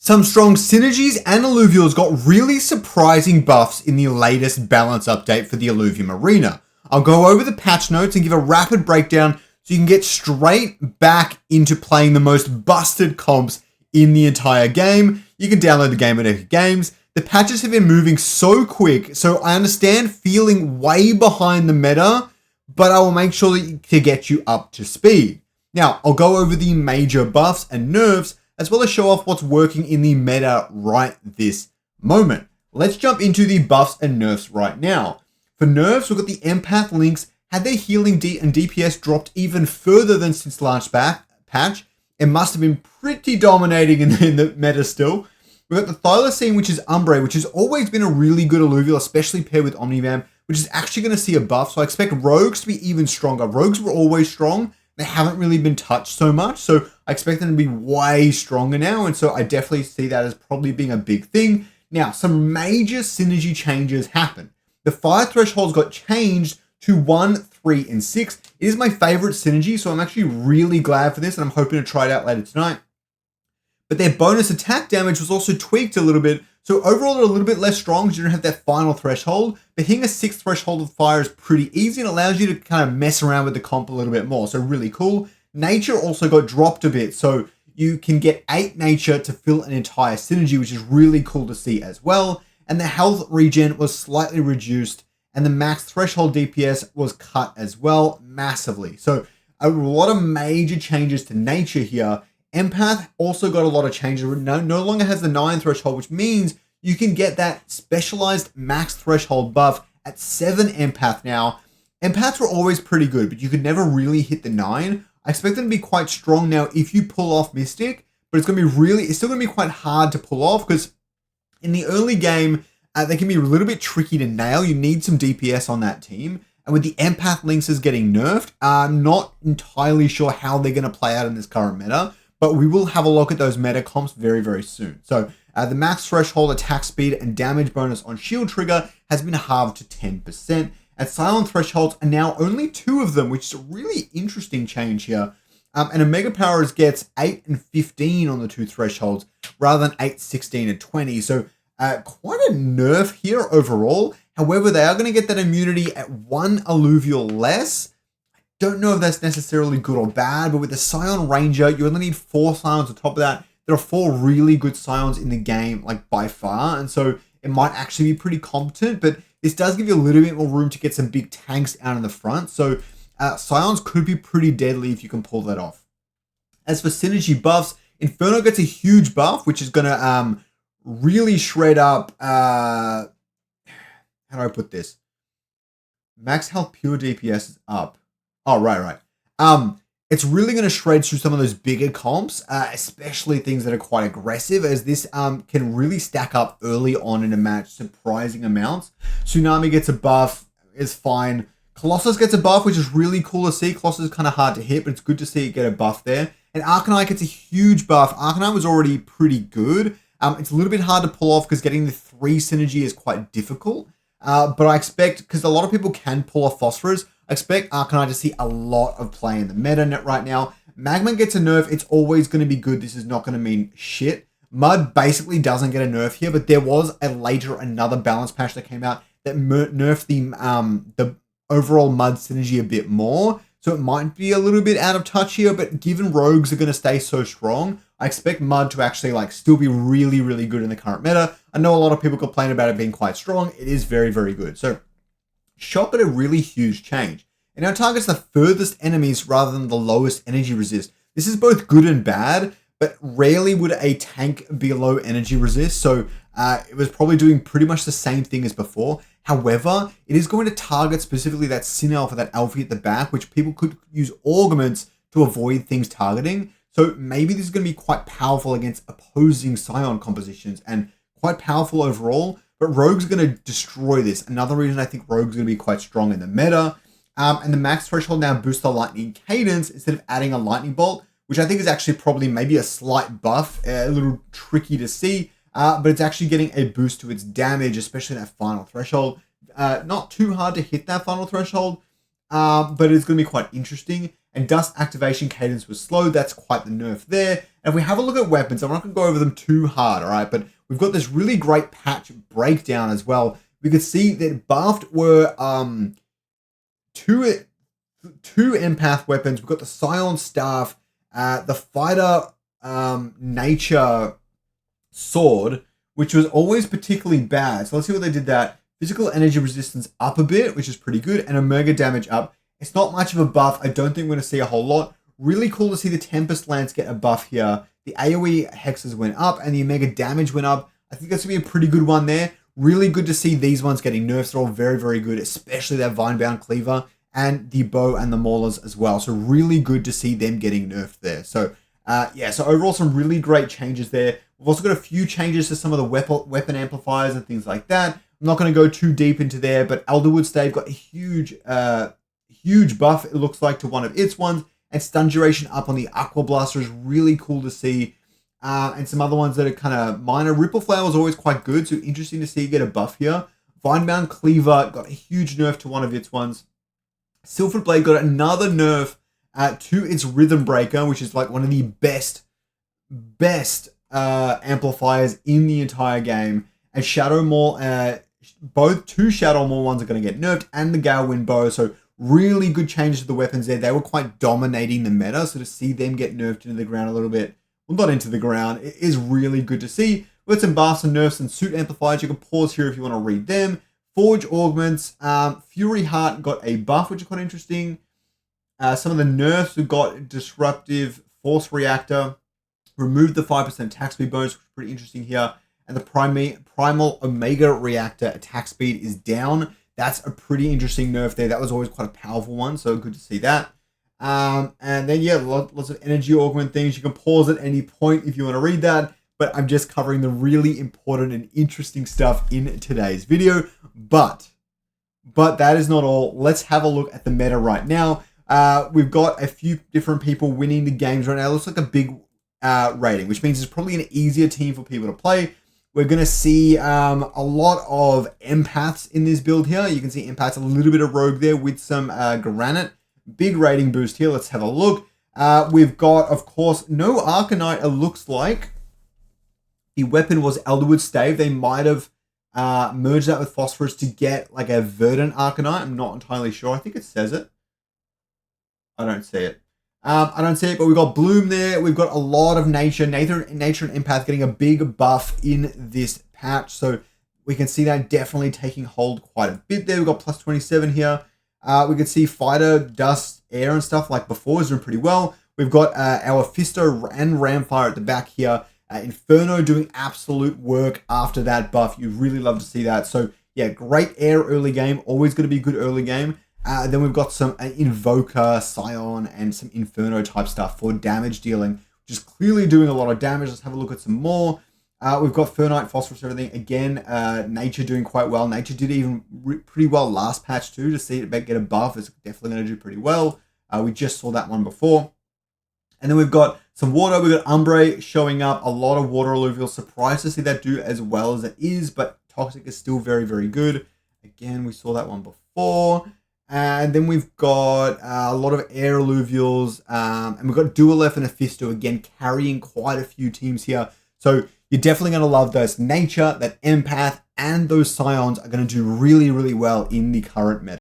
Some strong synergies and Illuvials got really surprising buffs in the latest balance update for the Illuvium arena. I'll go over the patch notes and give a rapid breakdown so you can get straight back into playing the most busted comps in the entire game. You can download the game at Epic Games. The patches have been moving so quick, so I understand feeling way behind the meta, but I will make sure to get you up to speed. Now, I'll go over the major buffs and nerfs, as well as show off what's working in the meta right this moment. Let's jump into the buffs and nerfs right now. For nerfs, we've got the empath links had their healing D and DPS dropped even further than since launch patch. It must have been pretty dominating in the meta still. We've got the thylacine, which is Umbre, which has always been a really good Illuvial, especially paired with Omnivam, which is actually going to see a buff. So I expect Rogues to be even stronger. Rogues were always strong. They haven't really been touched so much, so I expect them to be way stronger now, and so I definitely see that as probably being a big thing. Now, some major synergy changes happen. The fire thresholds got changed to 1, 3, and 6. It is my favorite synergy, so I'm actually really glad for this, and I'm hoping to try it out later tonight. But their bonus attack damage was also tweaked a little bit, so overall they're a little bit less strong because you don't have that final threshold, but hitting a 6th threshold of fire is pretty easy and allows you to kind of mess around with the comp a little bit more, so really cool. Nature also got dropped a bit, so you can get 8 nature to fill an entire synergy, which is really cool to see as well. And the health regen was slightly reduced, and the max threshold DPS was cut as well, massively. So a lot of major changes to nature here. Empath also got a lot of changes. No longer has the 9 threshold, which means you can get that specialized max threshold buff at 7 empath now. Empaths were always pretty good, but you could never really hit the 9. I expect them to be quite strong now if you pull off Mystic, but it's still going to be quite hard to pull off because in the early game, they can be a little bit tricky to nail. You need some DPS on that team. And with the empath links getting nerfed, I'm not entirely sure how they're going to play out in this current meta, but we will have a look at those meta comps very, very soon. So the max threshold attack speed and damage bonus on shield trigger has been halved to 10%. And silent thresholds are now only 2 of them, which is a really interesting change here. And a Mega Powers gets 8 and 15 on the 2 thresholds rather than 8, 16, and 20. So quite a nerf here overall. However, they are going to get that immunity at 1 Illuvial less. Don't know if that's necessarily good or bad, but with the Scion Ranger, you only need 4 Scions on top of that. There are 4 really good Scions in the game, like by far, and so it might actually be pretty competent, but this does give you a little bit more room to get some big tanks out in the front, so Scions could be pretty deadly if you can pull that off. As for synergy buffs, Inferno gets a huge buff, which is going to really shred up, how do I put this? Max health pure DPS is up. Oh, right. It's really going to shred through some of those bigger comps, especially things that are quite aggressive, as this can really stack up early on in a match, surprising amounts. Tsunami gets a buff, is fine. Colossus gets a buff, which is really cool to see. Colossus is kind of hard to hit, but it's good to see it get a buff there. And Arcanite gets a huge buff. Arcanite was already pretty good. It's a little bit hard to pull off because getting the 3 synergy is quite difficult. But I expect, because a lot of people can pull off Phosphorus, I expect Arcanite to see a lot of play in the meta net right now. Magma gets a nerf. It's always going to be good. This is not going to mean shit. Mud basically doesn't get a nerf here, but there was another balance patch that came out that nerfed the overall Mud synergy a bit more. So it might be a little bit out of touch here, but given Rogues are going to stay so strong, I expect Mud to actually still be really, really good in the current meta. I know a lot of people complain about it being quite strong. It is very, very good. So Shock got a really huge change. It now targets the furthest enemies rather than the lowest energy resist. This is both good and bad, but rarely would a tank be low energy resist. So it was probably doing pretty much the same thing as before. However, it is going to target specifically that Sin Elf or that Elfie at the back, which people could use augments to avoid things targeting. So maybe this is going to be quite powerful against opposing Scion compositions and quite powerful overall. But Rogue's going to destroy this. Another reason I think Rogue's going to be quite strong in the meta. And the max threshold now boosts the lightning cadence instead of adding a lightning bolt, which I think is actually probably maybe a slight buff, a little tricky to see. But it's actually getting a boost to its damage, especially that final threshold. Not too hard to hit that final threshold, but it's going to be quite interesting. and dust activation cadence was slow. That's quite the nerf there. And if we have a look at weapons, I'm not going to go over them too hard, all right? But we've got this really great patch breakdown as well. We could see that buffed were two empath weapons. We've got the Scion Staff, the Fighter Nature Sword, which was always particularly bad. So let's see what they did that. Physical energy resistance up a bit, which is pretty good, and Omega damage up. It's not much of a buff. I don't think we're going to see a whole lot. Really cool to see the Tempest Lance get a buff here. The AoE hexes went up, and the Omega damage went up. I think that's going to be a pretty good one there. Really good to see these ones getting nerfs. They're all very, very good, especially that Vinebound Cleaver and the Bow and the Maulers as well. So really good to see them getting nerfed there. So yeah, so overall some really great changes there. We've also got a few changes to some of the weapon amplifiers and things like that. I'm not going to go too deep into there, but Elderwood Stave got a huge buff, it looks like, to one of its ones, and stun duration up on the Aqua Blaster is really cool to see. And some other ones that are kind of minor. Ripple Flower is always quite good, so interesting to see get a buff here. Vinebound Cleaver got a huge nerf to one of its ones. Silver Blade got another nerf to its Rhythm Breaker, which is like one of the best amplifiers in the entire game. And Shadow Maul, both two Shadow Maul ones are going to get nerfed, and the Galewind Bow. So really good changes to the weapons there. They were quite dominating the meta, so to see them get nerfed into the ground a little bit, well, not into the ground, it is really good to see. We've got some buffs and nerfs and suit amplifiers. You can pause here if you want to read them. Forge augments. Fury Heart got a buff, which is quite interesting. Some of the nerfs, we've got Disruptive Force Reactor. Removed the 5% attack speed bonus, which is pretty interesting here. And the Primal Omega Reactor attack speed is down. That's a pretty interesting nerf there. That was always quite a powerful one, so good to see that. And then, yeah, lots of energy augment things. You can pause at any point if you want to read that, but I'm just covering the really important and interesting stuff in today's video. But that is not all. Let's have a look at the meta right now. We've got a few different people winning the games right now. It looks like a big rating, which means it's probably an easier team for people to play. We're going to see a lot of empaths in this build here. You can see empaths, a little bit of rogue there with some granite. Big rating boost here. Let's have a look. We've got, of course, no Arcanite. It looks like the weapon was Elderwood Stave. They might have merged that with Phosphorus to get like a Verdant Arcanite. I'm not entirely sure. I think it says it. I don't see it. But we've got Bloom there. We've got a lot of Nature. Nature and Empath getting a big buff in this patch. So we can see that definitely taking hold quite a bit there. We've got plus 27 here. We can see Fighter, Dust, Air and stuff like before is doing pretty well. We've got our Fisto and Ramfire at the back here. Inferno doing absolute work after that buff. You really love to see that. So yeah, great Air early game. Always going to be good early game. Then we've got some Invoker, Scion, and some Inferno type stuff for damage dealing, which is clearly doing a lot of damage. Let's have a look at some more. We've got Fernite, Phosphorus, everything. Again, Nature doing quite well. Nature did even pretty well last patch too. To see it get a buff is definitely going to do pretty well. We just saw that one before. And then we've got some water. We've got Umbre showing up. A lot of water alluvial. Surprised to see that do as well as it is, but Toxic is still very, very good. Again, we saw that one before. And then we've got a lot of air alluvials, and we've got Dualef and Aphisto again carrying quite a few teams here. So you're definitely going to love those. Nature, that Empath, and those Scions are going to do really, really well in the current meta.